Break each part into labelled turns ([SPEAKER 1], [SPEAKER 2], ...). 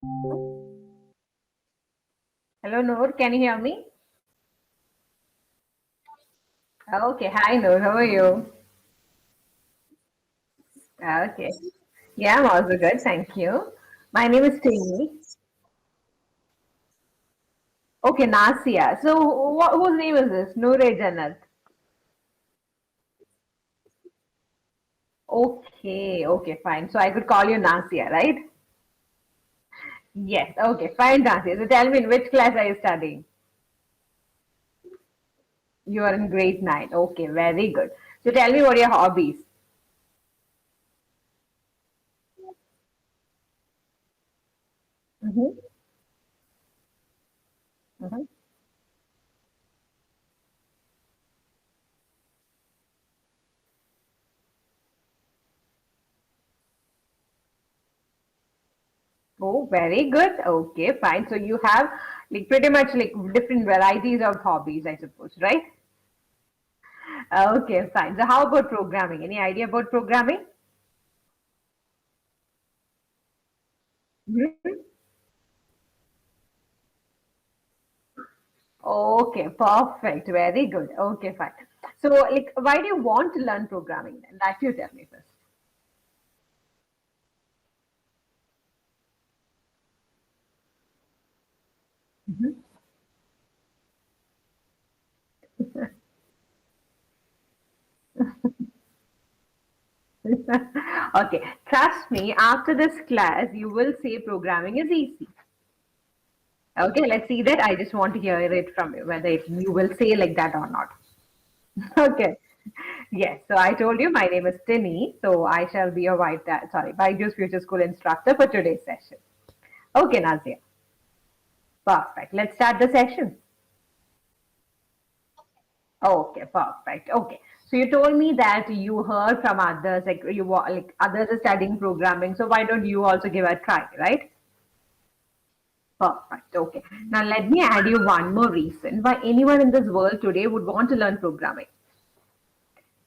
[SPEAKER 1] Hello, Noor. Can you hear me? Okay. Hi, Noor. How are you? Okay. Yeah, I'm also good. Thank you. My name is Tini. Okay, Nasia. So, whose name is this? Noor Jannat. Okay. Okay, fine. So, I could call you Nasia, right? Yes. Okay, fine, Nasia. So, tell me, in which class are you studying? You are in grade 9. Okay, very good. So, tell me what are your hobbies? Mm-hmm. Mm-hmm. Oh, very good. Okay, fine. So you have like pretty much like different varieties of hobbies, I suppose, right? Okay, fine. So how about programming? Any idea about programming? Mhm. Okay, perfect. Very good. Okay, fine. So like why do you want to learn programming then? That you tell me first. Okay, trust me, after this class, you will say programming is easy. Okay, let's see that. I just want to hear it from you, whether you will say like that or not. Okay. Yes. So I told you my name is Tinny. So I shall be your Byju's Future School instructor for today's session. Okay, Nazia. Perfect. Let's start the session. Okay, perfect. Okay. So you told me that you heard from others, like like others are studying programming. So why don't you also give a try, right? Perfect. Okay. Now let me add you one more reason why anyone in this world today would want to learn programming.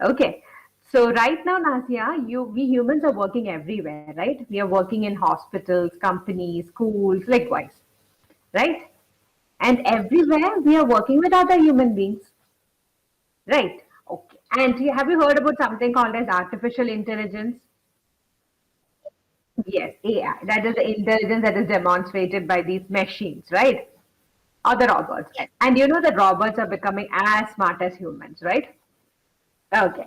[SPEAKER 1] Okay. So right now, Nasia, we humans are working everywhere, right? We are working in hospitals, companies, schools, likewise, right? And everywhere we are working with other human beings, right? Okay. And have you heard about something called as artificial intelligence? Yes, AI. That is the intelligence that is demonstrated by these machines, right? Or the robots. And you know that robots are becoming as smart as humans, right? Okay.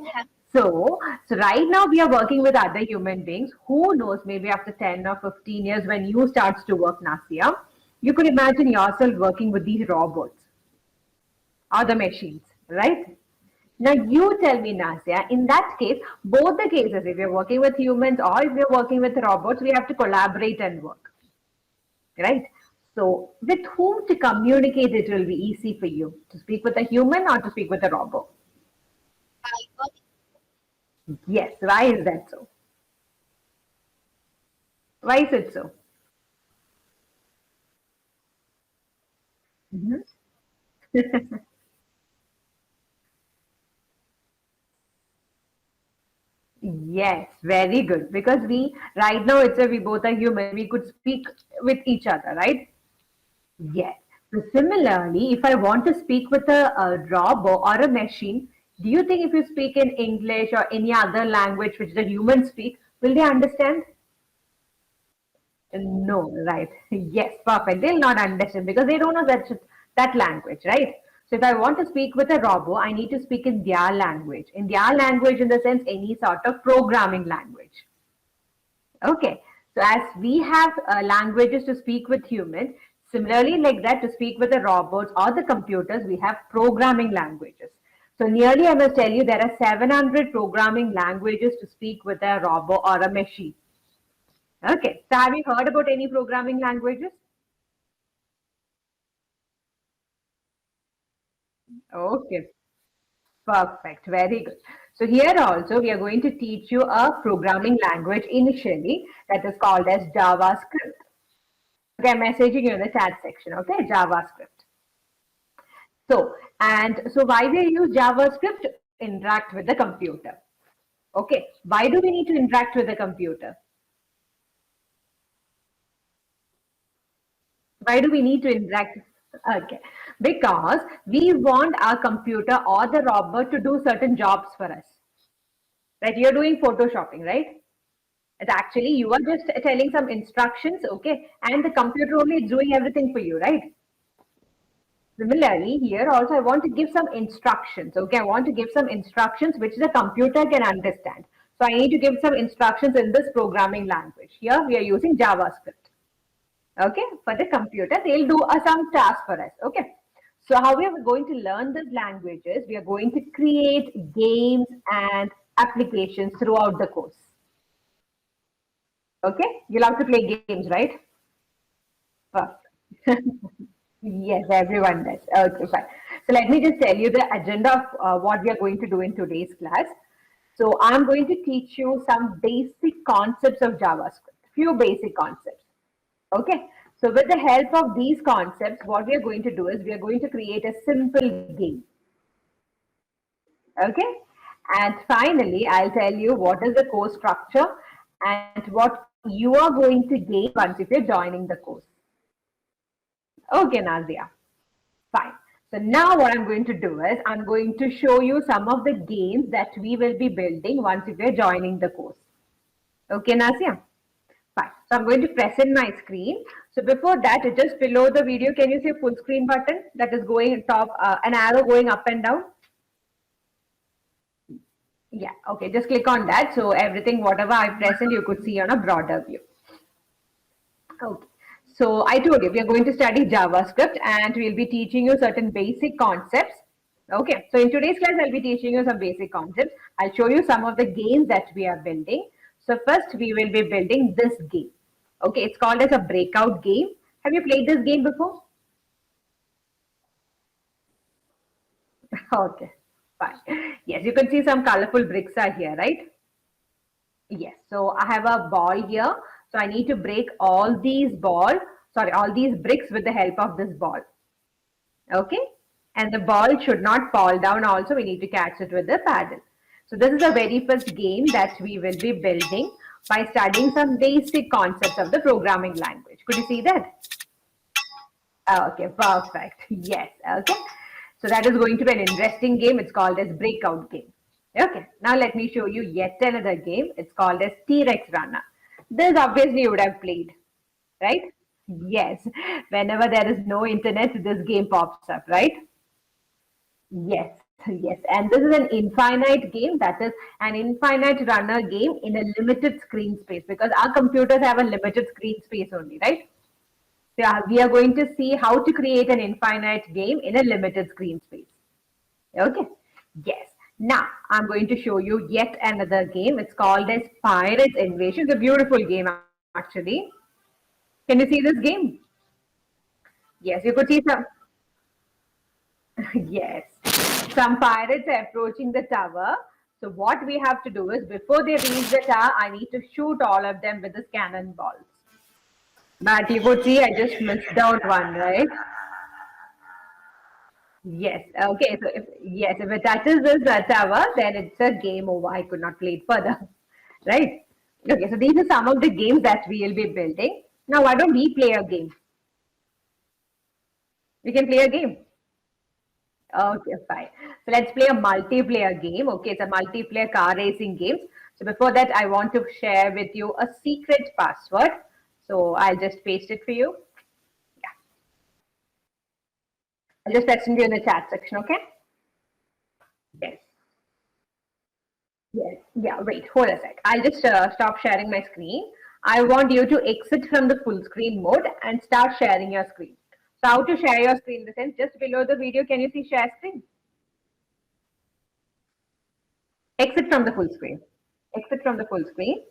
[SPEAKER 1] So, so right now we are working with other human beings. Who knows, maybe after 10 or 15 years when you starts to work, Nasia, you could imagine yourself working with these robots or the machines, right? Now you tell me, Nasia, in that case, both the cases, if you're working with humans or if you're working with robots, we have to collaborate and work, right? So with whom to communicate it will be easy for you to speak with a human or to speak with a robot. Yes, why is that so? Why is it so? Mhm. Yes, very good. Because we right now it's a we both are human. We could speak with each other, right? Yes. So similarly, if I want to speak with a robot or a machine, do you think if you speak in English or any other language which the humans speak, will they understand? No, right. Yes, perfect. They'll not understand because they don't know that language, right? So if I want to speak with a robot, I need to speak in their language. In their language, in the sense, any sort of programming language. Okay. So as we have languages to speak with humans, similarly like that to speak with the robots or the computers, we have programming languages. So nearly I must tell you there are 700 programming languages to speak with a robot or a machine. Okay. So have you heard about any programming languages? Okay, perfect. Very good. So here also we are going to teach you a programming language initially that is called as JavaScript. Okay, I'm messaging you in the chat section. Okay, JavaScript. So why we use JavaScript to interact with the computer? Okay, why do we need to interact with the computer? Why do we need to interact? Okay, because we want our computer or the robot to do certain jobs for us. Right? You're doing photoshopping, right? It's actually you are just telling some instructions, okay, and the computer only is doing everything for you, right? Similarly, here also I want to give some instructions. Okay, I want to give some instructions which the computer can understand. So I need to give some instructions in this programming language. Here we are using JavaScript. Okay, for the computer, they'll do some task for us. Okay, so how we are going to learn these languages? We are going to create games and applications throughout the course. Okay, you love to play games, right? Perfect. Yes, everyone does. Okay, fine. So let me just tell you the agenda of what we are going to do in today's class. So I'm going to teach you some basic concepts of JavaScript, few basic concepts. Okay. So with the help of these concepts, what we are going to do is we are going to create a simple game. Okay. And finally, I'll tell you what is the course structure and what you are going to gain once if you're joining the course. Okay, Nazia. Fine. So now what I'm going to do is I'm going to show you some of the games that we will be building once if you're joining the course. Okay, Nazia? Fine. So I'm going to press in my screen. So before that, just below the video, can you see a full screen button that is going top, an arrow going up and down? Yeah, okay, just click on that. So everything, whatever I press in, you could see on a broader view. Okay. So I told you, we are going to study JavaScript and we'll be teaching you certain basic concepts. Okay. So in today's class, I'll be teaching you some basic concepts. I'll show you some of the games that we are building. So first, we will be building this game. Okay. It's called as a breakout game. Have you played this game before? Okay. Fine. Yes, you can see some colorful bricks are here, right? Yes, so I have a ball here. So I need to break all these all these bricks with the help of this ball. Okay. And the ball should not fall down also. We need to catch it with the paddle. So this is the very first game that we will be building by studying some basic concepts of the programming language. Could you see that? Okay, perfect. Yes, okay. So that is going to be an interesting game. It's called as breakout game. Okay, now let me show you yet another game. It's called as T-Rex Runner. This obviously you would have played, right? Yes, whenever there is no internet, this game pops up, right? Yes, yes. And this is an infinite game, that is an infinite runner game in a limited screen space because our computers have a limited screen space only, right? Yeah, we are going to see how to create an infinite game in a limited screen space. Okay. Yes. Now I'm going to show you yet another game. It's called as Pirates Invasion. It's a beautiful game actually. Can you see this game? Yes, you could see some. Yes, some pirates are approaching the tower. So what we have to do is before they reach the tower, I need to shoot all of them with the cannonballs. But you could see I just missed out one, right? Yes. Okay. So if it touches this tower, then it's a game over. I could not play it further, right? Okay. So these are some of the games that we will be building. Now, why don't we play a game? We can play a game. Okay, fine. So let's play a multiplayer game. Okay, it's a multiplayer car racing game. So before that, I want to share with you a secret password. So I'll just paste it for you. Yeah. I'll just text you in the chat section, okay? Yes. Yes. Yeah, wait, hold a sec. I'll just stop sharing my screen. I want you to exit from the full screen mode and start sharing your screen. So how to share your screen in the sense, just below the video, can you see share screen? Exit from the full screen. Exit from the full screen.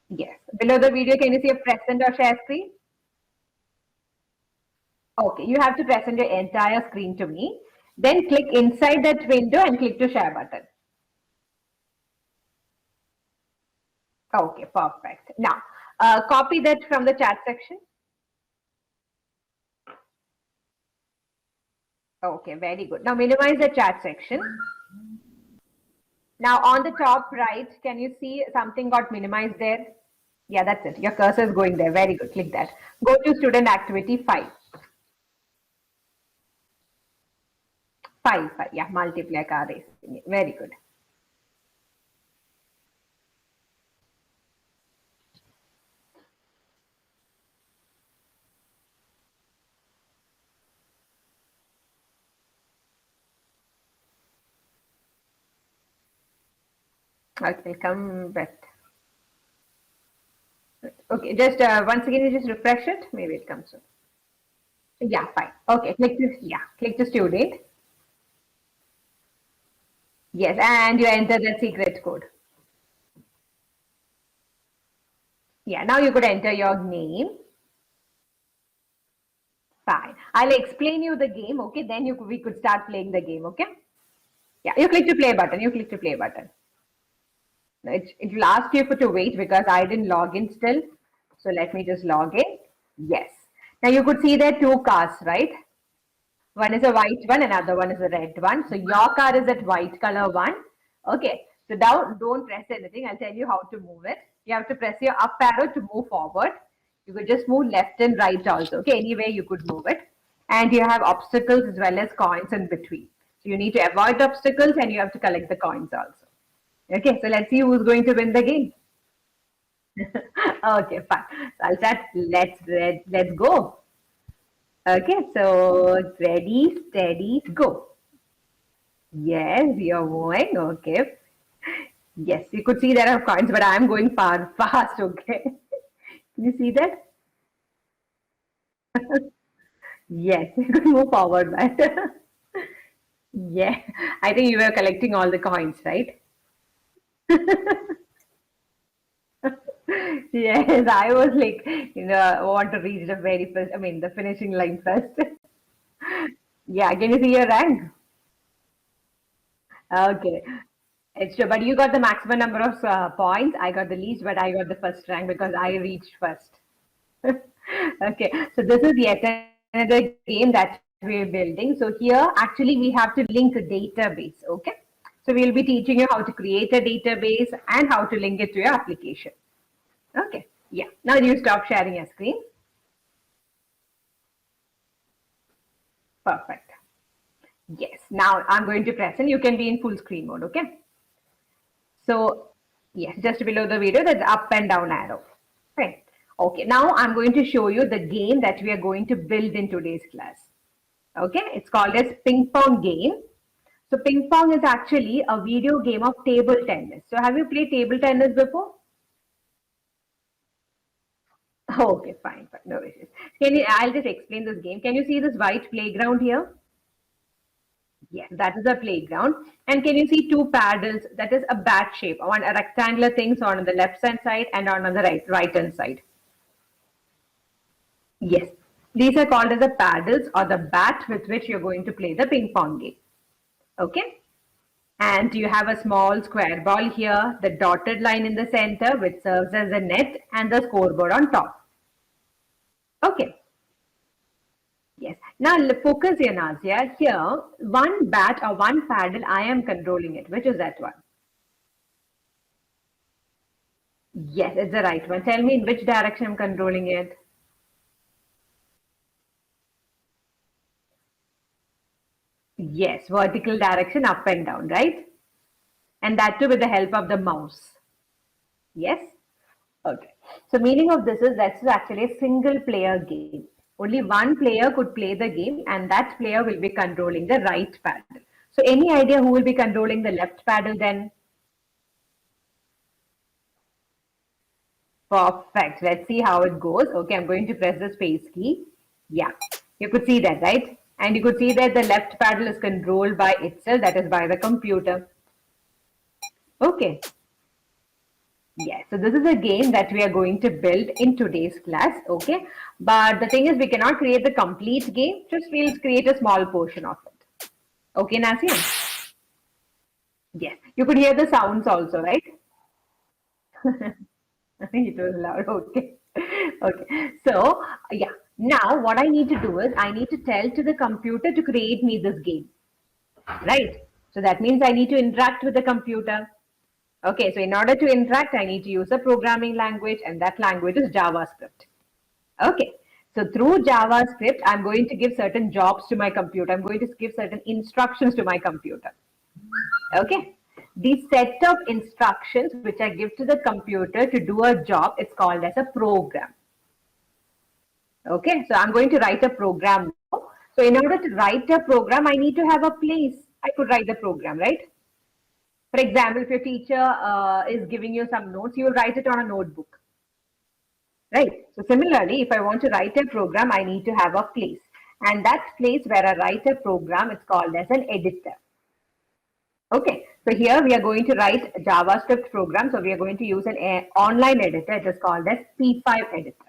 [SPEAKER 1] Yes. Below the video, can you see a present or share screen? Okay, you have to present your entire screen to me. Then click inside that window and click to share button. Okay, perfect. Now, copy that from the chat section. Okay, very good. Now minimize the chat section. Now on the top right, can you see something got minimized there? Yeah, that's it. Your cursor is going there. Very good. Click that. Go to student activity 5. 5, 5. Yeah, multiply car racing. Very good. Okay, come back. Okay, just once again, you just refresh it. Maybe it comes soon. Yeah, fine. Okay, click this. Yeah, click the student. Yes, and you enter the secret code. Yeah, now you could enter your name. Fine. I'll explain you the game. Okay, then we could start playing the game. Okay. Yeah, you click the play button. You click the play button. It will ask you for to wait because I didn't log in still. So let me just log in. Yes. Now you could see there two cars, right? One is a white one, another one is a red one. So your car is that white color one. Okay. So now don't press anything. I'll tell you how to move it. You have to press your up arrow to move forward. You could just move left and right also. Okay. Anyway, you could move it. And you have obstacles as well as coins in between. So you need to avoid obstacles and you have to collect the coins also. Okay. So let's see who's going to win the game. Okay, fine. So I'll start. Let's go. Okay, so ready, steady, go. Yes, you're moving. Okay. Yes, you could see there are coins, but I'm going far fast. Okay. Can you see that? Yes, you could move forward, but yeah, I think you were collecting all the coins, right? Yes, I was like, I want to reach the very first, I mean, the finishing line first. Yeah, can you see your rank? Okay. It's true, but you got the maximum number of points. I got the least, but I got the first rank because I reached first. Okay, so this is yet another game that we're building. So here, actually, we have to link a database. Okay, so we'll be teaching you how to create a database and how to link it to your application. Okay, yeah. Now you stop sharing your screen. Perfect. Yes. Now I'm going to press and you can be in full screen mode. Okay. So yes, just below the video, that's up and down arrow. Right. Okay, now I'm going to show you the game that we are going to build in today's class. Okay, it's called as ping pong game. So ping pong is actually a video game of table tennis. So have you played table tennis before? Okay, fine, fine, no issues. I'll just explain this game. Can you see this white playground here? Yes, that is a playground. And can you see two paddles? That is a bat shape, one a rectangular things on the left hand side and on the right hand side. Yes, these are called as the paddles or the bat with which you're going to play the ping pong game. Okay. And you have a small square ball here, the dotted line in the center, which serves as a net, and the scoreboard on top. Okay. Yes. Now focus here, Nazia. Here, one bat or one paddle, I am controlling it. Which is that one? Yes, it's the right one. Tell me in which direction I'm controlling it. Yes, vertical direction, up and down, right? And that too with the help of the mouse. Yes? Okay. So meaning of this is that's actually a single player game. Only one player could play the game and that player will be controlling the right paddle. So any idea who will be controlling the left paddle then? Perfect. Let's see how it goes. Okay, I'm going to press the space key. Yeah, you could see that, right? And you could see that the left paddle is controlled by itself, that is by the computer. Okay. Yes, so this is a game that we are going to build in today's class, okay? But the thing is, we cannot create the complete game, just we'll create a small portion of it. Okay, Nasia? Yes, you could hear the sounds also, right? It was loud, okay. Okay, so yeah, now what I need to do is I need to tell to the computer to create me this game, right? So that means I need to interact with the computer. Okay, so in order to interact, I need to use a programming language, and that language is JavaScript. Okay, so through JavaScript, I'm going to give certain jobs to my computer. I'm going to give certain instructions to my computer. Okay, the set of instructions which I give to the computer to do a job, it's called as a program. Okay, so I'm going to write a program now. So in order to write a program, I need to have a place I could write the program, right? For example, if your teacher is giving you some notes, you will write it on a notebook, right? So similarly, if I want to write a program, I need to have a place. And that place where I write a program, it's called as an editor. Okay, so here we are going to write a JavaScript program. So we are going to use an online editor. It is called as P5 editor.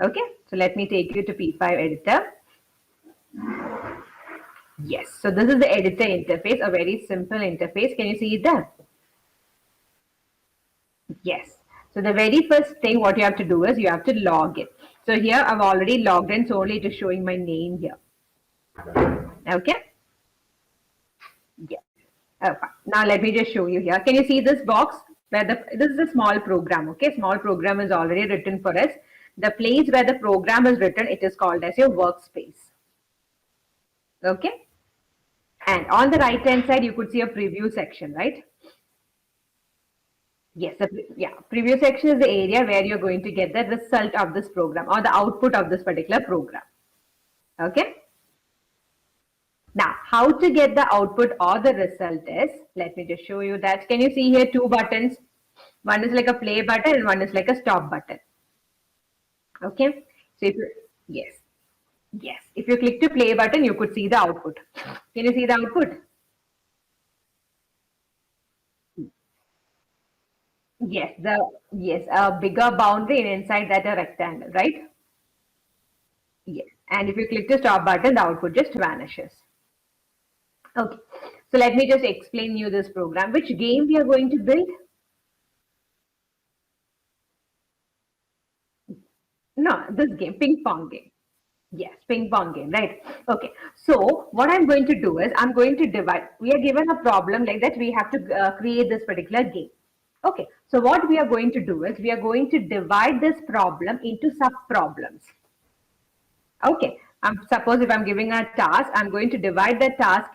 [SPEAKER 1] Okay, so let me take you to P5 editor. Yes, so this is the editor interface, a very simple interface. Can you see it there? Yes. So the very first thing what you have to do is you have to log in. So here I've already logged in, so only it is showing my name here. Okay. Yes. Okay. Now let me just show you here. Can you see this box? Where this is a small program. Okay, small program is already written for us. The place where the program is written, it is called as your workspace. Okay. And on the right hand side, you could see a preview section, right? Yes, preview section is the area where you're going to get the result of this program or the output of this particular program. Okay. Now, how to get the output or the result is, let me just show you that. Can you see here two buttons? One is like a play button and one is like a stop button. Okay. So if you, yes. If you click to play button, you could see the output. Can you see the output? Yes, a bigger boundary and inside that a rectangle, right? Yes. And if you click the stop button, the output just vanishes. Okay. So let me just explain you this program. Which game we are going to build? No, this game, ping pong game. Yes, ping pong game, right? Okay. So what I'm going to do is I'm going to divide. We are given a problem like that. We have to create this particular game. Okay. So what we are going to do is we are going to divide this problem into sub problems. Okay. Suppose if I'm giving a task, I'm going to divide the task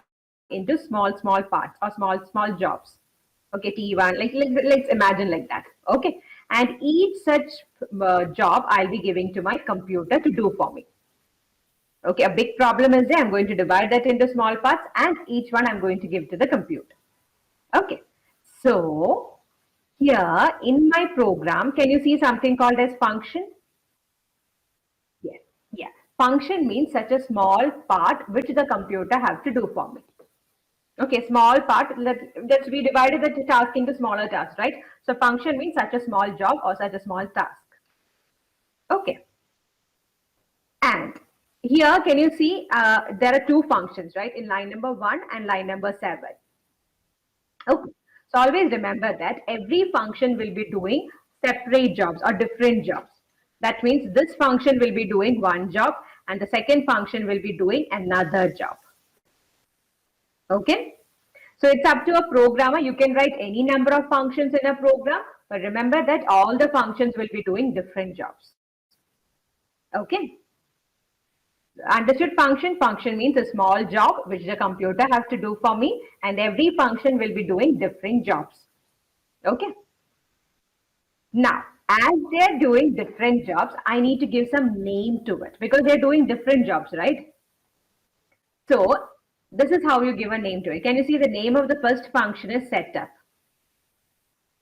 [SPEAKER 1] into small parts or small jobs. Okay, T1, let's imagine like that. Okay. And each such job I'll be giving to my computer to do for me. Okay, a big problem is there. I'm going to divide that into small parts and each one I'm going to give to the computer. Okay. So here in my program, can you see something called as function? Yes. Yeah. Function means such a small part which the computer has to do for me. Okay, small part, we divided the task into smaller tasks, right? So function means such a small job or such a small task. Okay. And here, can you see there are two functions, right? In line number 1 and line number 7. Okay. So always remember that every function will be doing separate jobs or different jobs. That means this function will be doing one job and the second function will be doing another job. Okay. So it's up to a programmer. You can write any number of functions in a program, but remember that all the functions will be doing different jobs. Okay. Understood function? Function means a small job which the computer has to do for me, and every function will be doing different jobs. Okay. Now, as they're doing different jobs, I need to give some name to it because they're doing different jobs, right? So this is how you give a name to it. Can you see the name of the first function is setup?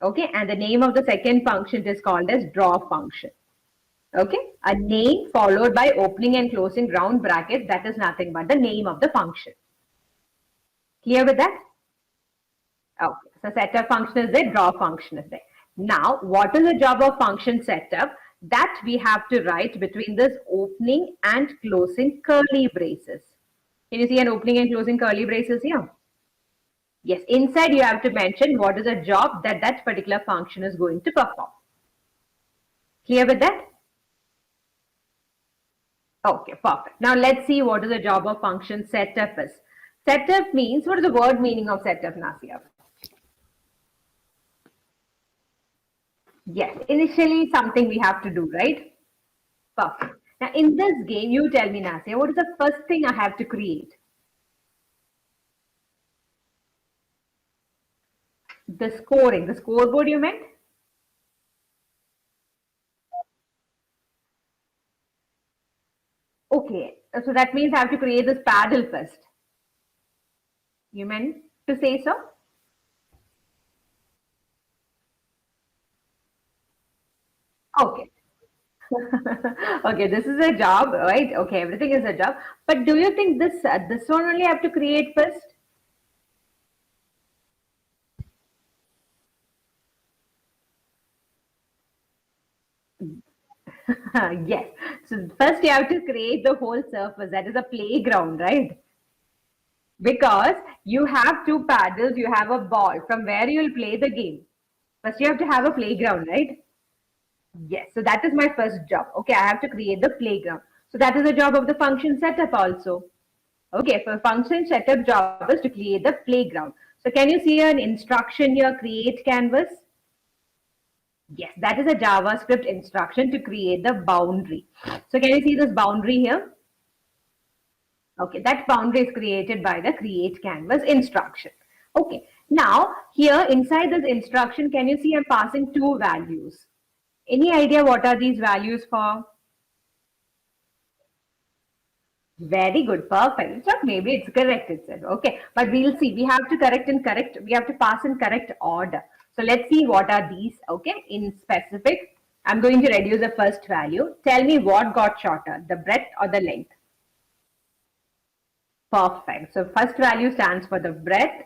[SPEAKER 1] Okay, and the name of the second function is called as draw function. Okay, a name followed by opening and closing round brackets, that is nothing but the name of the function. Clear with that? Okay, so setup function is there, draw function is there. Now, what is the job of function setup? That we have to write between this opening and closing curly braces. Can you see an opening and closing curly braces here? Yes, inside you have to mention what is the job that that particular function is going to perform. Clear with that? Okay, perfect. Now let's see what is the job of function setup is. Setup means, what is the word meaning of setup, Nasia? Yes, initially something we have to do, right? Perfect. Now in this game, you tell me, Nasia, what is the first thing I have to create? The scoring, the scoreboard you meant? Okay, so that means I have to create this paddle first. You meant to say so? Okay. Okay, this is a job, right? Okay, everything is a job. But do you think this one only have to create first? Yes. So first you have to create the whole surface. That is a playground, right? Because you have two paddles, you have a ball from where you will play the game. First, you have to have a playground, right? Yes. So that is my first job. Okay, I have to create the playground. So that is the job of the function setup also. Okay, for function setup job is to create the playground. So can you see an instruction here, create canvas? Yes, that is a JavaScript instruction to create the boundary. So can you see this boundary here? Okay, that boundary is created by the create canvas instruction. Okay, now here inside this instruction, can you see I'm passing two values? Any idea what are these values for? Very good, perfect. It's not maybe it's correct itself. Okay, but we'll see. We have to we have to pass in correct order. So let's see what are these. Okay, in specific, I'm going to reduce the first value. Tell me what got shorter, the breadth or the length? Perfect. So first value stands for the breadth.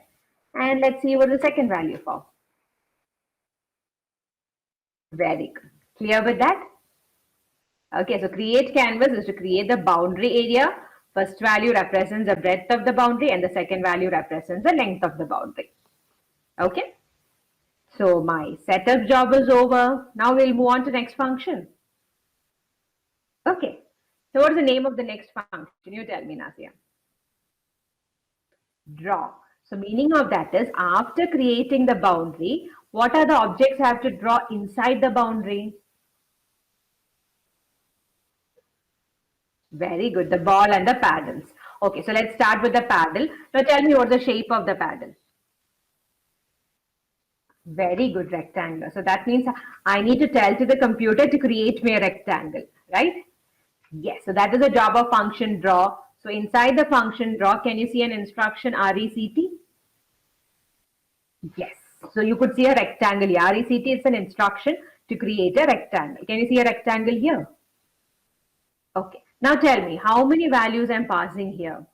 [SPEAKER 1] And let's see what the second value for. Very good. Clear with that? Okay, so create canvas is to create the boundary area. First value represents the breadth of the boundary and the second value represents the length of the boundary. Okay, so my setup job is over. Now we'll move on to next function. Okay, so what is the name of the next function? You tell me, Nasia. Draw. So meaning of that is after creating the boundary, what are the objects I have to draw inside the boundary? Very good. The ball and the paddles. Okay, so let's start with the paddle. Now tell me what's the shape of the paddle. Very good, rectangle. So that means I need to tell to the computer to create me a rectangle, right? Yes, so that is the job of function draw. So inside the function draw, can you see an instruction RECT? Yes. So you could see a rectangle here. RECT is an instruction to create a rectangle. Can you see a rectangle here? Okay. Now tell me, how many values I'm passing here?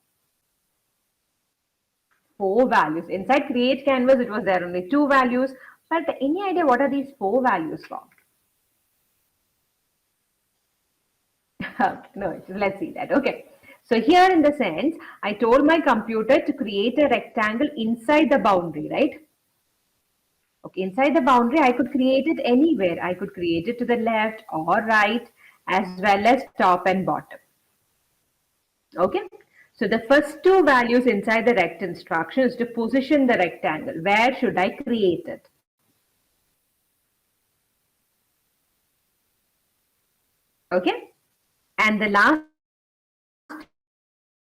[SPEAKER 1] Four values. Inside create canvas, it was there only two values. But any idea what are these four values for? No, let's see that. Okay. So here in the sense, I told my computer to create a rectangle inside the boundary, right? Okay, inside the boundary, I could create it anywhere. I could create it to the left or right, as well as top and bottom. Okay. So the first two values inside the rect instruction is to position the rectangle. Where should I create it? Okay. And the last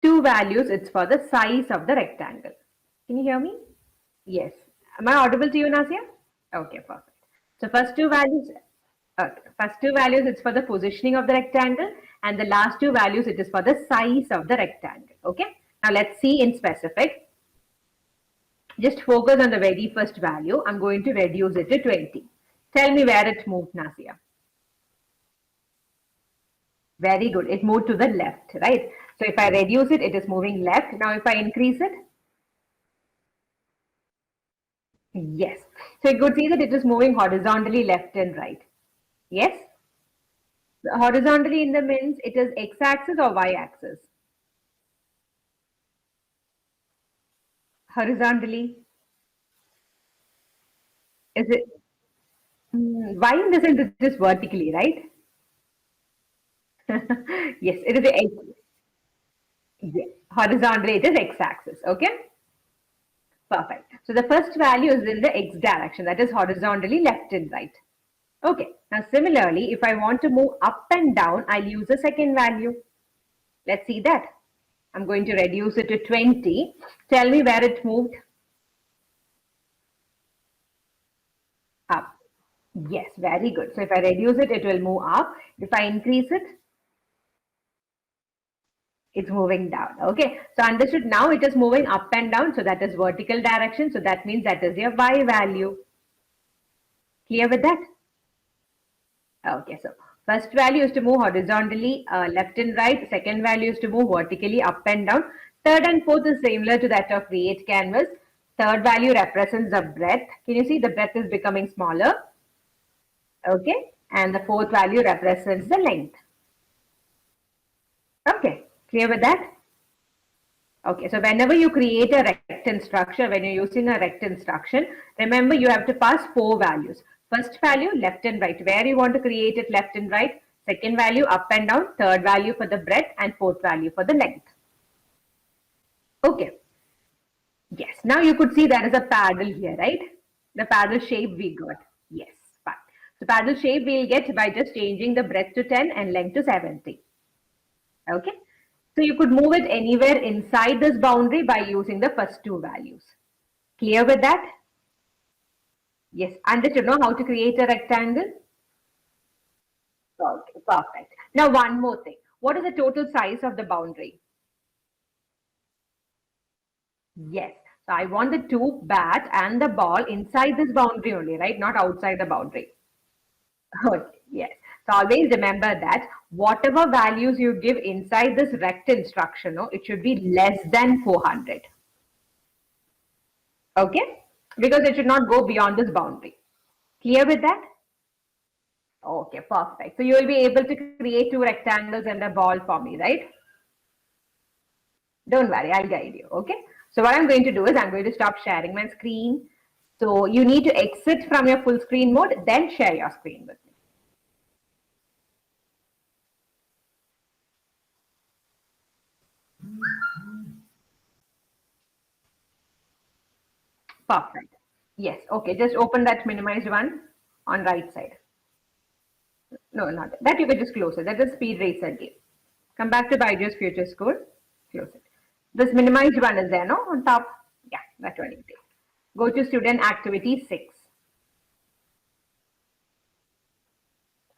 [SPEAKER 1] two values, it's for the size of the rectangle. Can you hear me? Yes. Am I audible to you, Nasia? Okay, perfect. So first two values, it's for the positioning of the rectangle, and the last two values, it is for the size of the rectangle. Okay. Now let's see in specific. Just focus on the very first value. I'm going to reduce it to 20. Tell me where it moved, Nasia. Very good. It moved to the left, right? So if I reduce it, it is moving left. Now if I increase it, yes. So you could see that it is moving horizontally left and right. Yes? Horizontally in the means it is x-axis or y-axis? Horizontally. Is it y in the sense it is vertically, right? Yes, it is a yes. Horizontally it is x-axis. Okay? Perfect. So the first value is in the x direction, that is horizontally left and right. Okay, now similarly, if I want to move up and down, I'll use a second value. Let's see that. I'm going to reduce it to 20. Tell me where it moved. Up. Yes, very good. So if I reduce it, it will move up. If I increase it, it's moving down. Okay, so understood. Now it is moving up and down. So that is vertical direction. So that means that is your y value. Clear with that? Okay, so first value is to move horizontally left and right. Second value is to move vertically up and down. Third and fourth is similar to that of create canvas. Third value represents the breadth. Can you see the breadth is becoming smaller? Okay, and the fourth value represents the length. Okay, clear with that? Okay, so whenever you create a rect instruction, when you're using a rect instruction, remember you have to pass 4 values. First value, left and right, where you want to create it left and right. Second value, up and down. Third value for the breadth, and fourth value for the length. Okay, yes. Now you could see there is a paddle here, right? The paddle shape we got. Yes, fine. So paddle shape we'll get by just changing the breadth to 10 and length to 70. Okay. So you could move it anywhere inside this boundary by using the first 2 values. Clear with that? Yes. Understood, know how to create a rectangle? Okay, perfect. Now one more thing. What is the total size of the boundary? Yes. So I want the 2 bat and the ball inside this boundary only, right? Not outside the boundary. Okay, yes. So always remember that whatever values you give inside this rect instruction, no, it should be less than 400. Okay? Because it should not go beyond this boundary. Clear with that? Okay, perfect. So you will be able to create 2 rectangles and a ball for me, right? Don't worry, I'll guide you. Okay. So what I'm going to do is I'm going to stop sharing my screen. So you need to exit from your full screen mode, then share your screen with me. Perfect. Yes. Okay. Just open that minimized one on right side. No, not that. That you can just close it. That is speed racer game. Come back to Byju's Future School. Close it. This minimized one is there, no? On top. Yeah, that one you take. Go to student activity 6.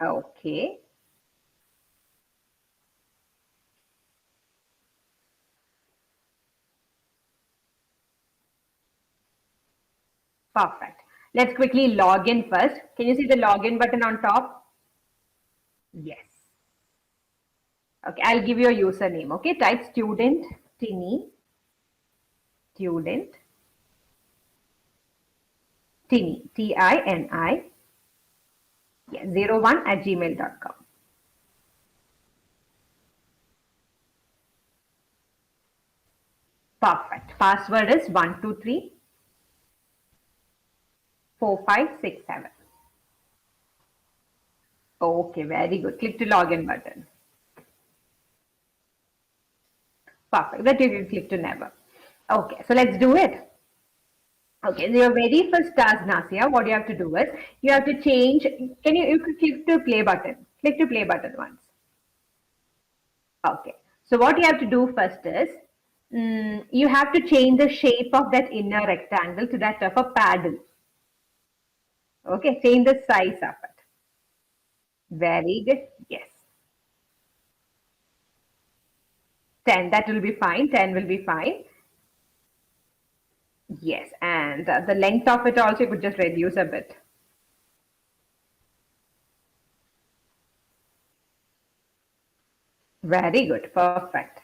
[SPEAKER 1] Okay. Perfect. Let's quickly log in first. Can you see the login button on top? Yes. Okay, I'll give you a username. Okay, type student Tini, student Tini, Tini, yeah, 01@gmail.com. Perfect. Password is 1234567. Okay, very good. Click to login button. Perfect. That you can click to never. Okay, so let's do it. Okay, so your very first task, Nasia, what you have to do is you have to change. Can you could click to play button? Click to play button once. Okay, so what you have to do first is you have to change the shape of that inner rectangle to that of a paddle. Okay, change the size of it. Very good. Yes. 10, that will be fine. 10 will be fine. Yes, and the length of it also you could just reduce a bit. Very good. Perfect.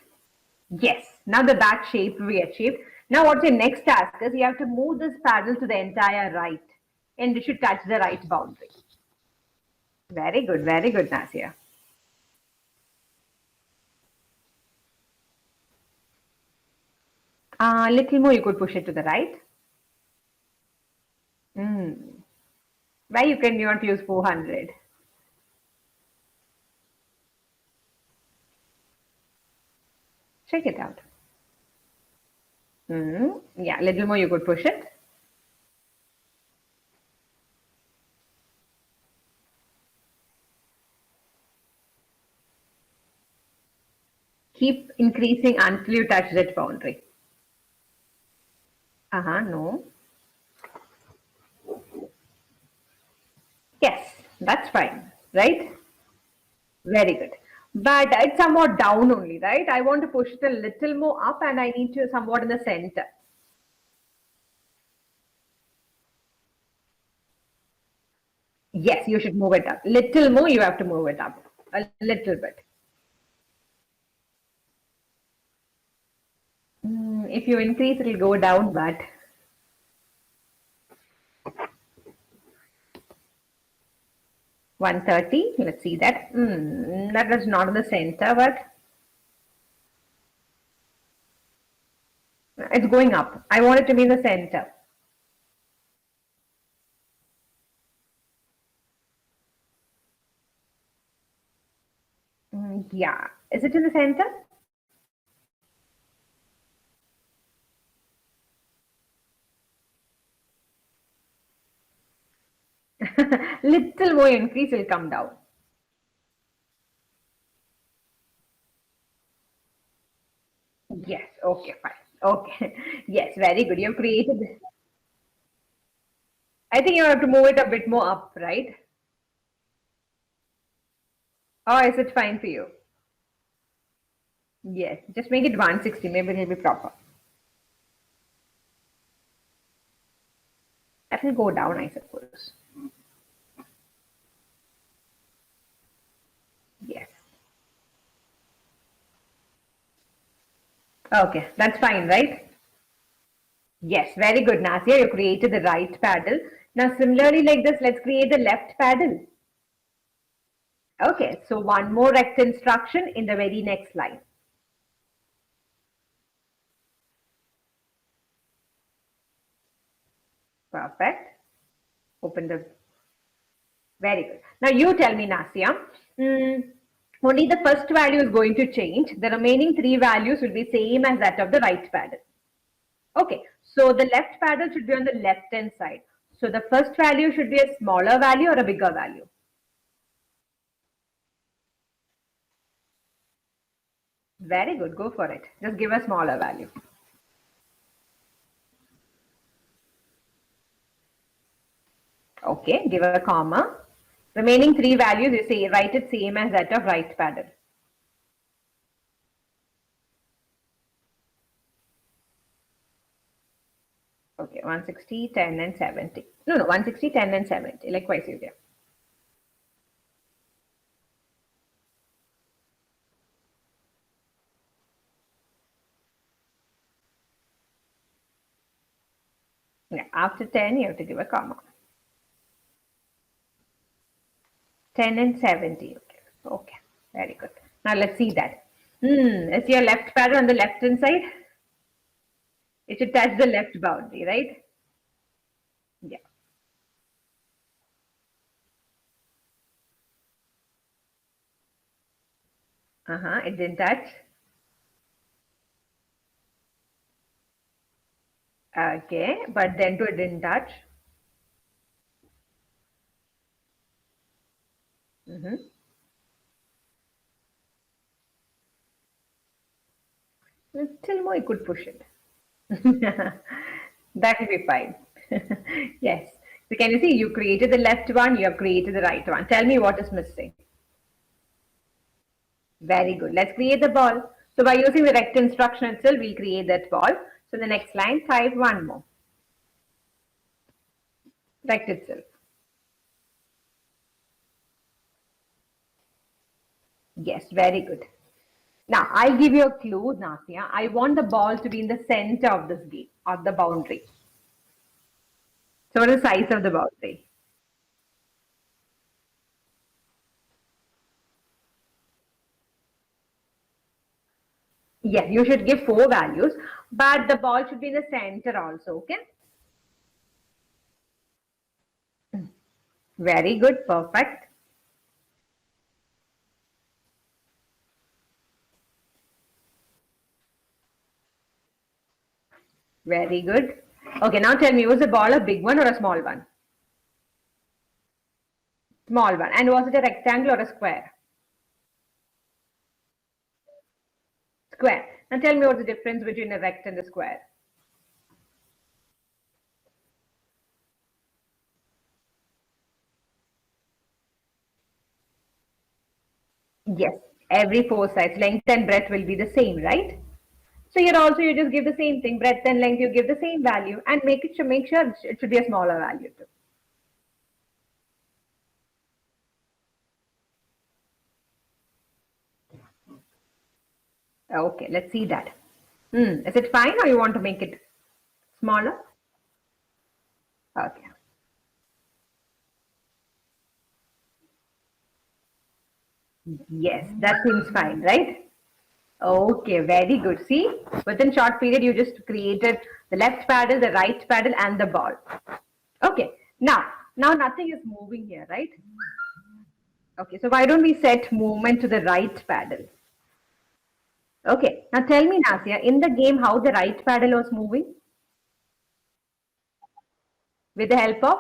[SPEAKER 1] Yes. Now the back shape we achieved. Now what's your next task is you have to move this paddle to the entire right and it should touch the right boundary. Very good. Very good, Nasia. Little more you could push it to the right. Why you can not use 400? Check it out. Yeah, little more you could push it. Keep increasing until you touch that boundary. No. Yes, that's fine, right? Very good. But it's somewhat down only, right? I want to push it a little more up and I need to somewhat in the center. Yes, you should move it up. Little more, you have to move it up. A little bit. If you increase, it'll go down, but 130. Let's see that. That was not in the center, but it's going up. I want it to be in the center. Yeah. Is it in the center? Little more increase will come down. Yes. Okay. Fine. Okay. Yes. Very good. You've created. I think you have to move it a bit more up, right? Or is it fine for you? Yes. Just make it 160. Maybe it'll be proper. That will go down, I suppose. Yes. Okay. That's fine, right? Yes. Very good, Nasia. You created the right paddle. Now, similarly like this, let's create the left paddle. Okay. So one more rect instruction in the very next line. Perfect. Open the. Very good. Now you tell me, Nasia. Only the first value is going to change. The remaining three values will be same as that of the right paddle. Okay. So the left paddle should be on the left hand side. So the first value should be a smaller value or a bigger value. Very good. Go for it. Just give a smaller value. Okay. Give a comma. Remaining three values, you say write it same as that of right paddle. Okay, 160, 10 and 70. No, 160, 10 and 70. Likewise, you get. Yeah, after 10, you have to give a comma. 10 and 70. Okay, okay. Very good. Now let's see that. Is your left paddle on the left hand side? It should touch the left boundary, right? Yeah. It didn't touch. Okay, but then to it didn't touch. Little more, you could push it. That will be fine. Yes. So can you see you created the left one, you have created the right one. Tell me what is missing. Very good. Let's create the ball. So by using the rect instruction itself, we'll create that ball. So the next line, type one more. Rect itself. Yes, very good. Now I'll give you a clue, Nasia. I want the ball to be in the center of this game, of the boundary. So what is the size of the boundary? Yes, you should give four values, but the ball should be in the center also, okay? Very good, perfect. Very good. Okay, now tell me, was the ball a big one or a small one? Small one. And was it a rectangle or a square? Square. Now tell me what's the difference between a rect and a square. Yes, every four sides, length and breadth will be the same, right? So here also you just give the same thing, breadth and length, you give the same value and make sure it should be a smaller value too. Okay, let's see that. Is it fine or you want to make it smaller? Okay. Yes, that seems fine, right? Okay, very good. See, within short period, you just created the left paddle, the right paddle, and the ball. Okay, now nothing is moving here, right? Okay, so why don't we set movement to the right paddle? Okay, now tell me, Nasia, in the game, how the right paddle was moving? With the help of?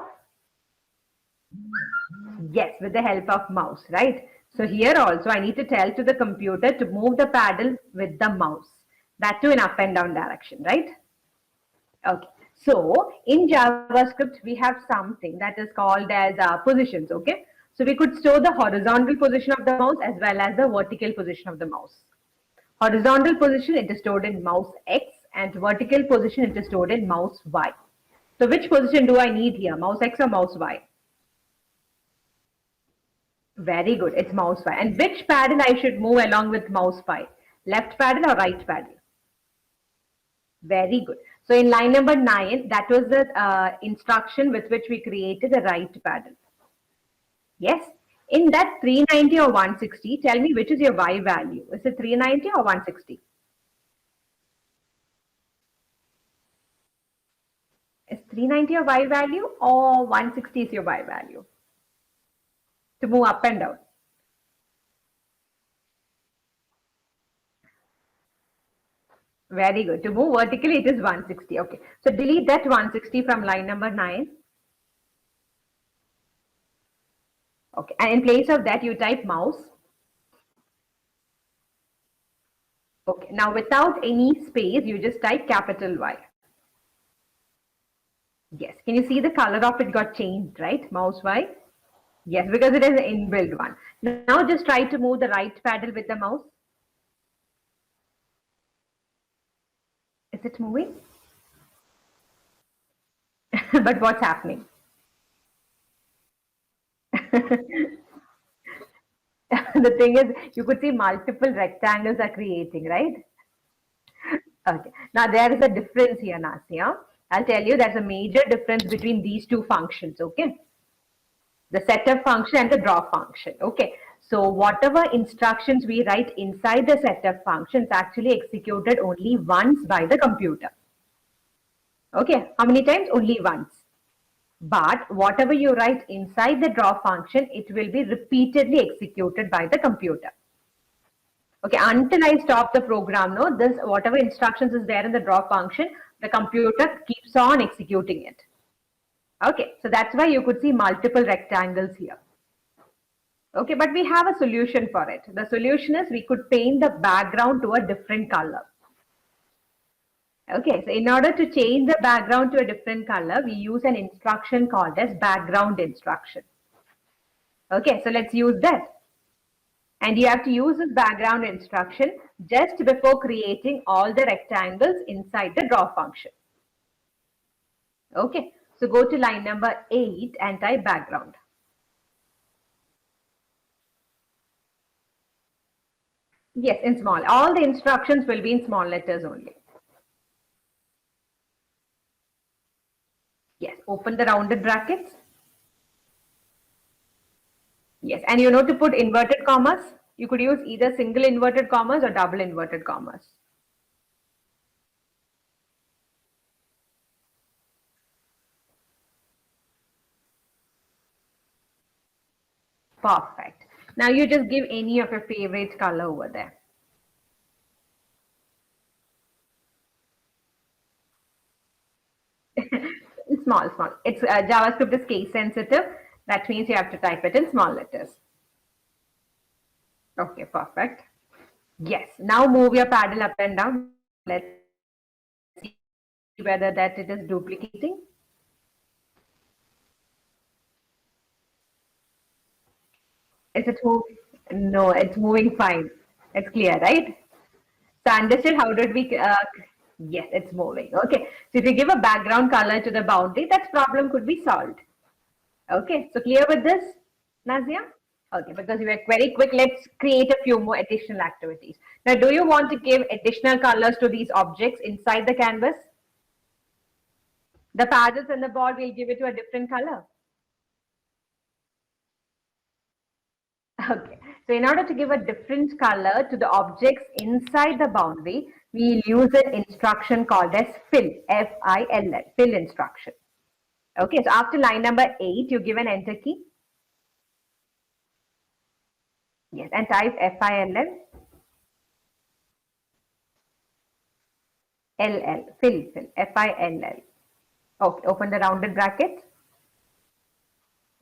[SPEAKER 1] Yes, with the help of mouse, right? So here also I need to tell to the computer to move the paddle with the mouse. That too in up and down direction, right? Okay. So in JavaScript, we have something that is called as positions, okay? So we could store the horizontal position of the mouse as well as the vertical position of the mouse. Horizontal position, it is stored in mouse X, and vertical position, it is stored in mouse Y. So which position do I need here, mouse X or mouse Y? Very good. It's mouse Y. And which paddle I should move along with mouse Y? Left paddle or right paddle? Very good. So in line number 9, that was the instruction with which we created the right paddle. Yes. In that 390 or 160, tell me which is your Y value. Is it 390 or 160? Is 390 your Y value or 160 is your Y value? To move up and down. Very good. To move vertically, it is 160. Okay. So delete that 160 from line number 9. Okay. And in place of that, you type mouse. Okay. Now, without any space, you just type capital Y. Yes. Can you see the color of it got changed, right? Mouse Y. Yes, because it is an inbuilt one. Now, just try to move the right paddle with the mouse. Is it moving? But what's happening? The thing is, you could see multiple rectangles are creating, right? Okay. Now there is a difference here, Nasia. I'll tell you there's a major difference between these two functions, okay? The setup function and the draw function, okay? So whatever instructions we write inside the setup function is actually executed only once by the computer. Okay, how many times? Only once. But whatever you write inside the draw function, it will be repeatedly executed by the computer. Okay, until I stop the program, no, this whatever instructions is there in the draw function, the computer keeps on executing it. Okay, so that's why you could see multiple rectangles here. Okay, but we have a solution for it. The solution is we could paint the background to a different color. Okay, so in order to change the background to a different color, we use an instruction called as background instruction. Okay, so let's use that. And you have to use this background instruction just before creating all the rectangles inside the draw function. Okay, so go to line number 8 and type background. Yes, in small. All the instructions will be in small letters only. Yes, open the rounded brackets. Yes, and you know to put inverted commas. You could use either single inverted commas or double inverted commas. Perfect. Now you just give any of your favorite color over there. Small, small. It's JavaScript is case sensitive. That means you have to type it in small letters. Okay, perfect. Yes. Now move your paddle up and down. Let's see whether that it is duplicating. Is it moving? No, it's moving fine. It's clear, right? So understood how did we, yes, it's moving. Okay. So if you give a background color to the boundary, that problem could be solved. Okay. So clear with this, Nazia? Okay, because you were very quick, let's create a few more additional activities. Now, do you want to give additional colors to these objects inside the canvas? The paddles and the board will give it to a different color. Okay, so in order to give a different color to the objects inside the boundary, we'll use an instruction called as fill, F-I-L-L, fill instruction. Okay, so after line number 8, you give an enter key. Yes, and type F-I-L-L, L-L, fill, F-I-L-L. Okay, open the rounded bracket.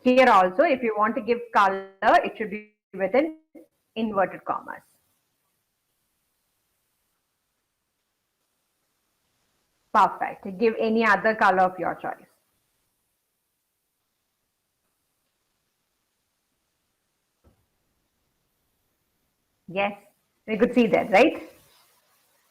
[SPEAKER 1] Here also, if you want to give color, it should be within inverted commas. Perfect. Give any other color of your choice. Yes, we could see that, right?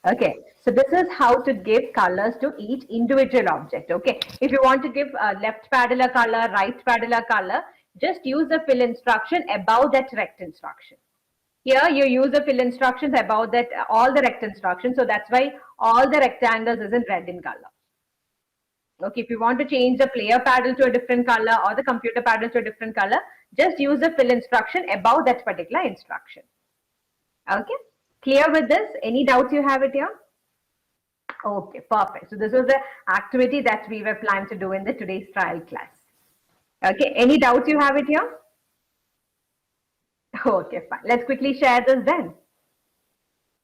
[SPEAKER 1] Okay, so this is how to give colors to each individual object. Okay, if you want to give left paddle a color, right paddle a color, just use the fill instruction above that rect instruction. Here you use the fill instructions above that all the rect instructions. So that's why all the rectangles is in red in color. Okay, if you want to change the player paddle to a different color or the computer paddle to a different color, just use the fill instruction above that particular instruction. Okay, clear with this? Any doubts you have it here? Okay, perfect. So this was the activity that we were planning to do in the today's trial class. Okay, any doubts you have it here? Okay, fine. Let's quickly share this then.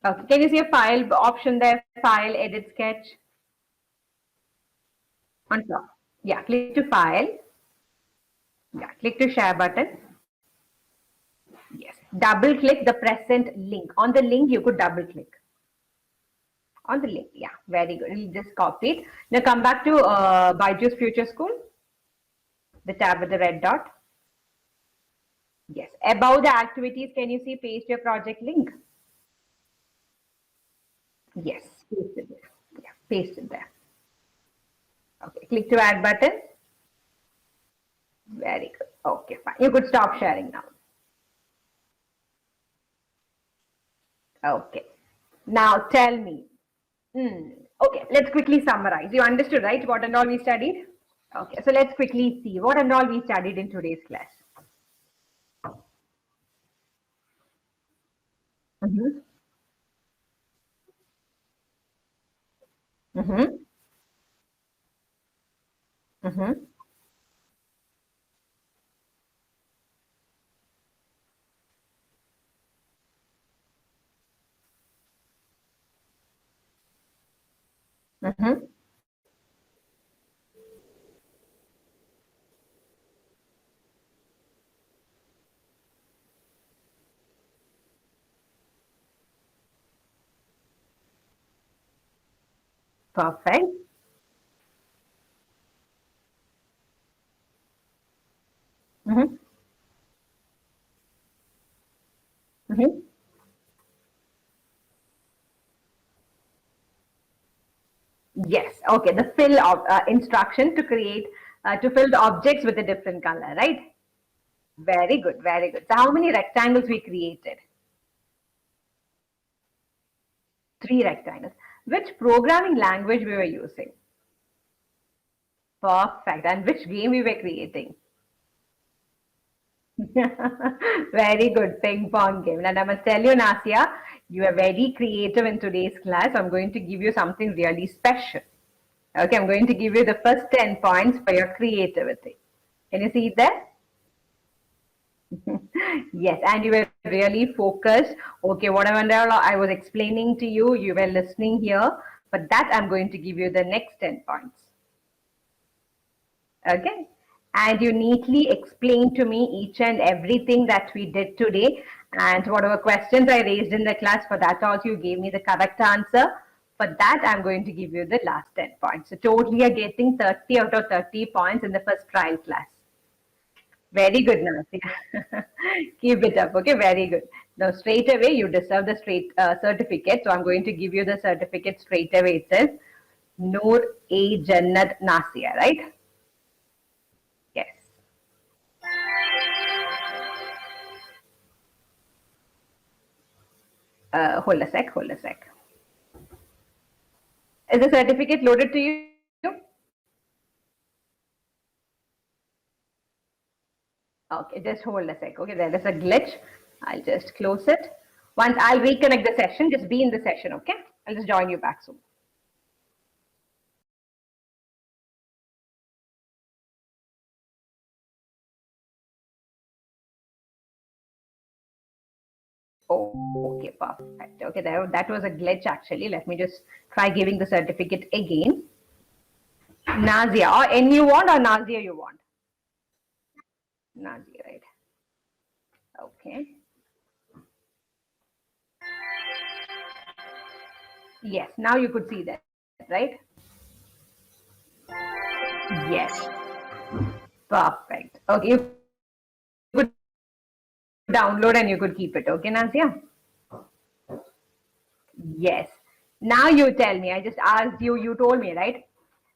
[SPEAKER 1] Okay, can you see a file option there? File, edit, sketch. On top. Yeah, click to file. Yeah, click to share button. Yes, double click the present link. On the link, you could double click. On the link, yeah, very good. We'll just copy it. Now come back to Byju's Future School. The tab with the red dot. Yes, above the activities, can you see paste your project link? Yes, paste it there. Yeah, paste it there. Okay, click to add button. Very good. Okay, fine. You could stop sharing now. Okay. Now tell me. Okay, let's quickly summarize. You understood, right? What and all we studied? Okay, so let's quickly see what and all we studied in today's class. Mm-hmm. Mm-hmm. Mm-hmm. Mm-hmm. Perfect. Mm-hmm. Mm-hmm. Yes. Okay. The fill of instruction to create to fill the objects with a different color, right? Very good. Very good. So how many rectangles we created? 3 rectangles. Which programming language we were using? Perfect. And which game we were creating? Very good ping pong game. And I must tell you, Nasia, you are very creative in today's class. I'm going to give you something really special. Okay, I'm going to give you the first 10 points for your creativity. Can you see it there? Yes, and you were really focused. Okay, whatever I was explaining to you, you were listening here. But that I'm going to give you the next 10 points. Okay, and you neatly explained to me each and everything that we did today. And whatever questions I raised in the class, for that also you gave me the correct answer. For that, I'm going to give you the last 10 points. So totally you're getting 30 out of 30 points in the first trial class. Very good, Nancy. Keep it up, okay? Very good. Now, straight away, you deserve the certificate. So I'm going to give you the certificate straight away itself. Noor A. Jannat Nasia, right? Yes. Hold a sec, hold a sec. Is the certificate loaded to you? Okay, just hold a sec. Okay, there is a glitch. I'll just close it. Once I'll reconnect the session, just be in the session, okay? I'll just join you back soon. Oh, okay, perfect. Okay, that was a glitch actually. Let me just try giving the certificate again. Nazia, or N you want or Nazia you want? Nazia, right? Okay. Yes, now you could see that, right? Yes. Perfect. Okay, you could download and you could keep it. Okay, Nazia? Yes. Now you tell me. I just asked you, you told me, right?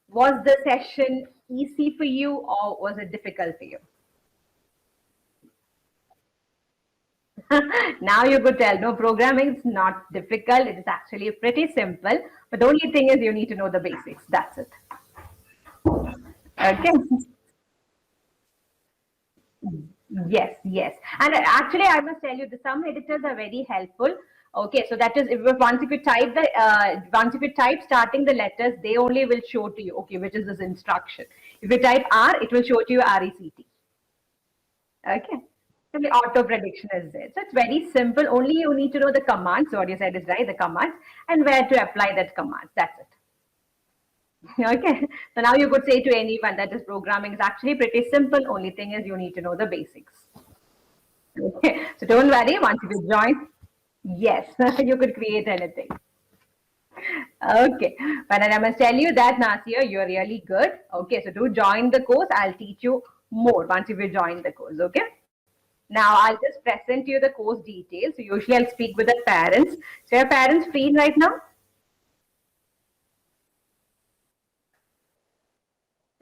[SPEAKER 1] Was the session easy for you or was it difficult for you? Now you could tell, no, programming is not difficult. It is actually pretty simple. But the only thing is you need to know the basics. That's it. Okay. Yes, yes. And actually, I must tell you, some editors are very helpful. Okay, so that is if you type once if you type starting the letters, they only will show to you. Okay, which is this instruction. If you type R, it will show to you RECT. Okay. So the auto prediction is there. So it's very simple. Only you need to know the commands. So what you said is right, the commands, and where to apply that commands. That's it. Okay. So now you could say to anyone that this programming is actually pretty simple. Only thing is you need to know the basics. Okay. So don't worry. Once you join, yes, you could create anything. Okay. But I must tell you that Nasia, you're really good. Okay. So do join the course. I'll teach you more once you will join the course. Okay. Now I'll just present you the course details. So usually I'll speak with the parents. So your parents free right now?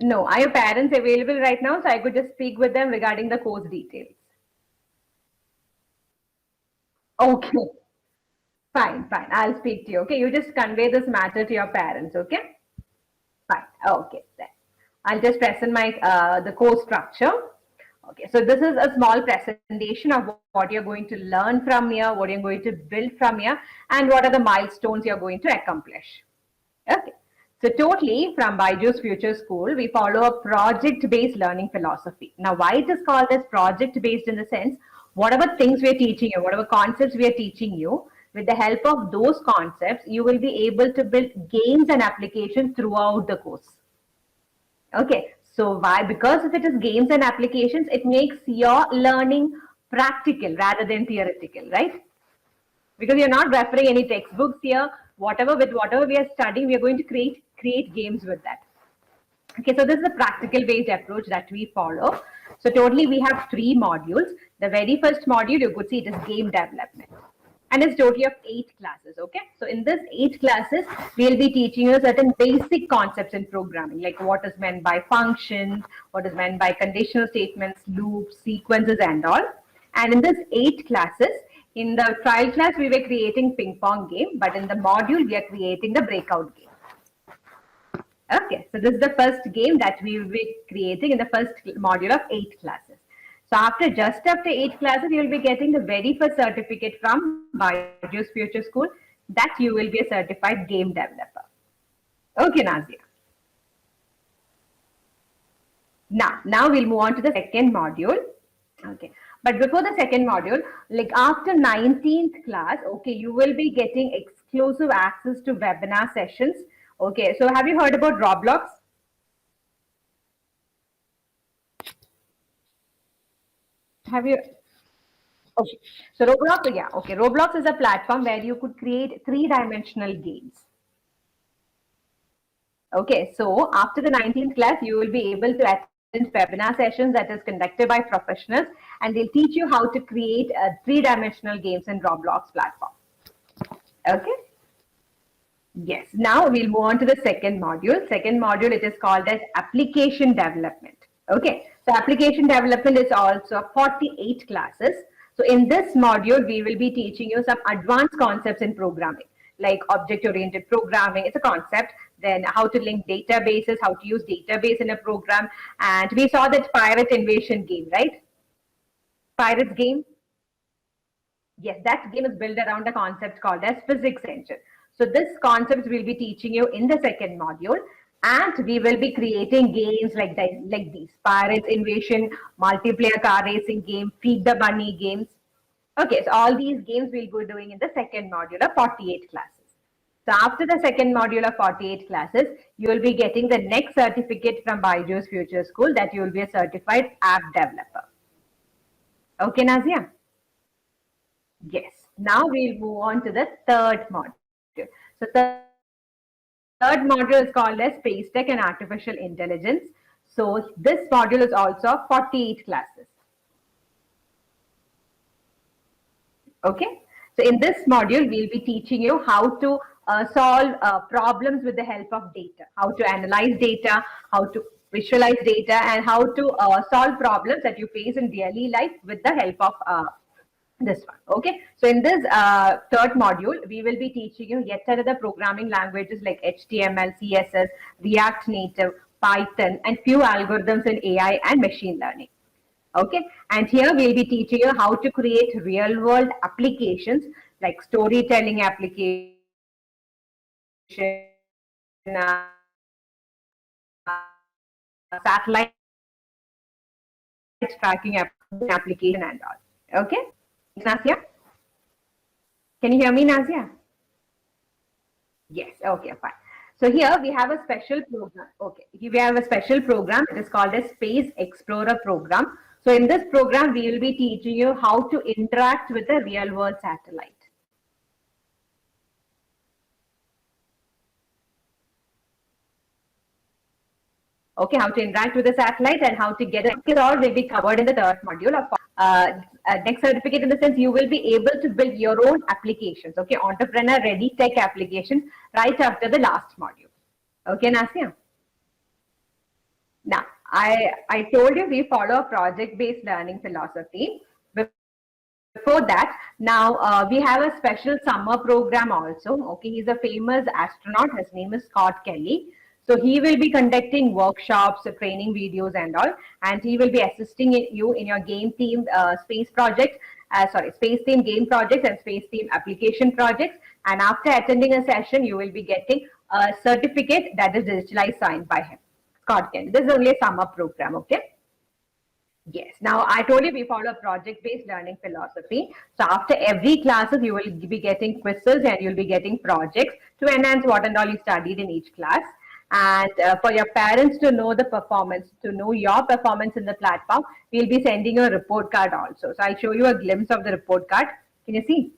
[SPEAKER 1] No. Are your parents available right now? So I could just speak with them regarding the course details. Okay. Fine, fine. I'll speak to you. Okay. You just convey this matter to your parents. Okay. Fine. Okay. Then I'll just present my the course structure. Okay, so this is a small presentation of what you're going to learn from here, what you're going to build from here, and what are the milestones you're going to accomplish. Okay, so totally from Byju's Future School, we follow a project-based learning philosophy. Now, why it is called as project-based in the sense, whatever things we're teaching you, whatever concepts we are teaching you, with the help of those concepts, you will be able to build games and applications throughout the course. Okay, so why? Because if it is games and applications, it makes your learning practical rather than theoretical, right? Because you're not referring any textbooks here. Whatever we are studying, we are going to create games with that. Okay, so this is a practical based approach that we follow. So totally we have 3 modules. The very first module you could see it is game development. And it's totally of 8 classes. Okay, so in this 8 classes, we'll be teaching you certain basic concepts in programming, like what is meant by functions, what is meant by conditional statements, loops, sequences, and all. And in this 8 classes, in the trial class, we were creating ping pong game, but in the module, we are creating the breakout game. Okay, so this is the first game that we will be creating in the first module of 8 classes. So just after 8 classes, you will be getting the very first certificate from Byju's Future School that you will be a certified game developer. Okay, Nazia. Now we'll move on to the second module. Okay, but before the second module, like after 19th class, okay, you will be getting exclusive access to webinar sessions. Okay, so have you heard about Roblox? Have you? Okay. So Roblox, yeah, okay. Roblox is a platform where you could create three-dimensional games. Okay, so after the 19th class, you will be able to attend webinar sessions that is conducted by professionals, and they'll teach you how to create three-dimensional games in Roblox platform. Okay. Yes. Now we'll move on to the second module. Second module, it is called as application development. Okay. So application development is also 48 classes. So in this module, we will be teaching you some advanced concepts in programming, like object-oriented programming. It's a concept. Then how to link databases, how to use database in a program. And we saw that pirate invasion game, right? Pirates game. Yes, that game is built around a concept called as physics engine. So this concept we'll be teaching you in the second module, and we will be creating games like these Pirates Invasion, multiplayer car racing game, Feed the Bunny games. Okay, so all these games we'll be doing in the second module of 48 classes. So after the second module of 48 classes, you will be getting the next certificate from Byju's Future School, that you will be a certified app developer. Okay, Nazia? Yes. Now we'll move on to the third module. So third module is called as Space Tech and Artificial Intelligence. So this module is also 48 classes. Okay. So in this module, we'll be teaching you how to solve problems with the help of data, how to analyze data, how to visualize data, and how to solve problems that you face in daily life with the help of this one. Okay, so in this third module, we will be teaching you yet another programming languages like HTML, CSS, React Native, Python, and few algorithms in AI and machine learning. Okay, and here we'll be teaching you how to create real world applications like storytelling application, satellite tracking application and all. Okay, Nasia, can you hear me, Nasia? Yes, okay, fine. So here we have a special program. Okay, here we have a special program. It is called a Space Explorer program. So in this program, we will be teaching you how to interact with a real world satellite. Okay, how to interact with the satellite and how to get it all will be covered in the third module of next certificate. In the sense, you will be able to build your own applications. Okay, entrepreneur ready tech applications right after the last module. Okay, Nasia. Now, I told you we follow a project-based learning philosophy. Before that, now we have a special summer program also. Okay, he's a famous astronaut. His name is Scott Kelly. So he will be conducting workshops, training videos, and all, and he will be assisting you in your game themed space project. Space themed game projects and space themed application projects. And after attending a session, you will be getting a certificate that is digitalized signed by him. Scott Kelly. This is only a summer program. Okay. Yes. Now, I told you we follow a project-based learning philosophy. So after every classes, you will be getting quizzes and you'll be getting projects to enhance what and all you studied in each class. And for your parents to know the performance, to know your performance in the platform, we'll be sending you a report card also. So I'll show you a glimpse of the report card. Can you see?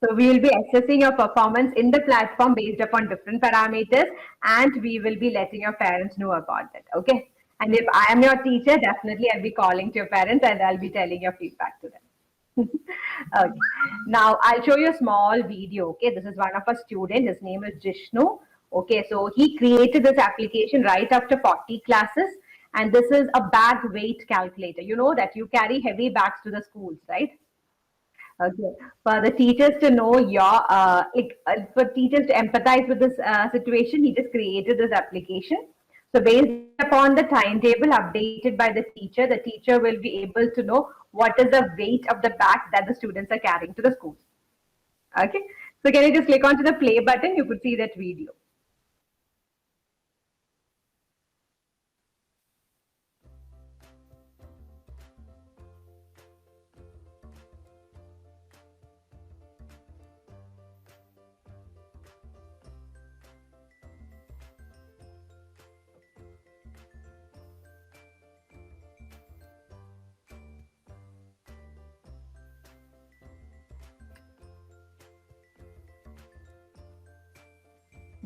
[SPEAKER 1] So we will be assessing your performance in the platform based upon different parameters, and we will be letting your parents know about that. Okay. And if I am your teacher, definitely I'll be calling to your parents and I'll be telling your feedback to them. Okay. Now I'll show you a small video. Okay. This is one of our students. His name is Jishnu. Okay. So he created this application right after 40 classes. And this is a bag weight calculator. You know that you carry heavy bags to the schools, right? Okay. For the teachers to know for teachers to empathize with this situation, he just created this application. So based upon the timetable updated by the teacher will be able to know what is the weight of the bag that the students are carrying to the school. Okay. So can you just click onto the play button? You could see that video.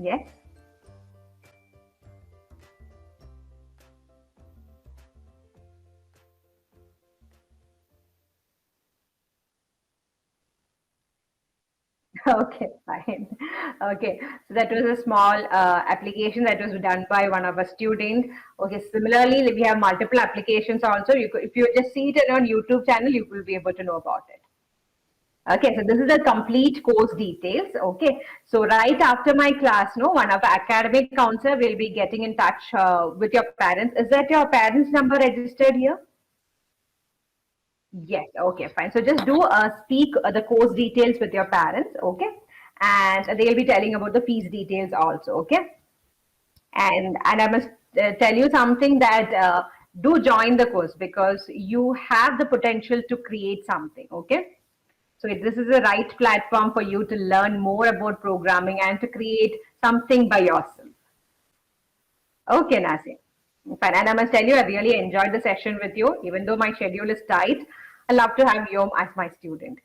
[SPEAKER 1] Yes. Okay, fine. Okay, so that was a small application that was done by one of our students. Okay, similarly, we have multiple applications also. You could, if you just see it on YouTube channel, you will be able to know about it. Okay, so this is the complete course details. Okay, so right after my class, no, one of the academic counselor will be getting in touch with your parents. Is that your parents' number registered here? Yes, okay, fine. So just do speak the course details with your parents, okay? And they'll be telling about the fees details also, okay? And I must tell you something that do join the course because you have the potential to create something, okay? So this is the right platform for you to learn more about programming and to create something by yourself. Okay, Nasim. Fine. And I must tell you, I really enjoyed the session with you. Even though my schedule is tight, I love to have you as my student.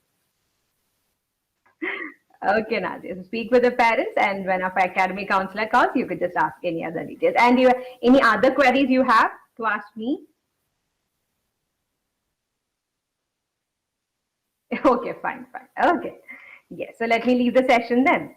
[SPEAKER 1] Okay, Nadia. So speak with the parents, and when our academy counselor calls, you could just ask any other details. And you, any other queries you have to ask me? Okay, fine, fine. Okay. Yes. So let me leave the session then.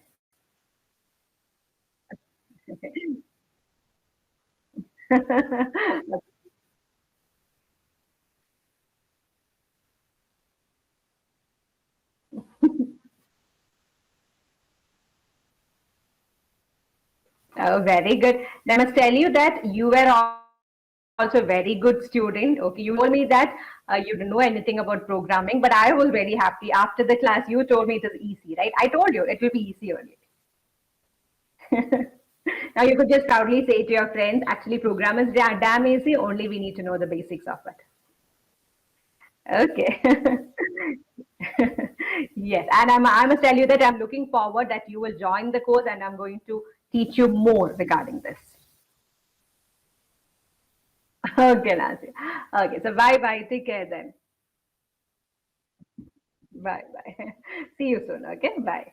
[SPEAKER 1] Oh, very good. I must tell you that you were also a very good student. Okay, you told me that you don't know anything about programming, but I was very happy after the class. You told me it is easy, right? I told you it will be easy only. Now you could just proudly say to your friends, actually, program is damn easy. Only we need to know the basics of it. Okay. Yes, and I must tell you that I'm looking forward that you will join the course, and I'm going to teach you more regarding this. Okay, Nancy. Okay, so bye bye. Take care then. Bye bye. See you soon. Okay, bye.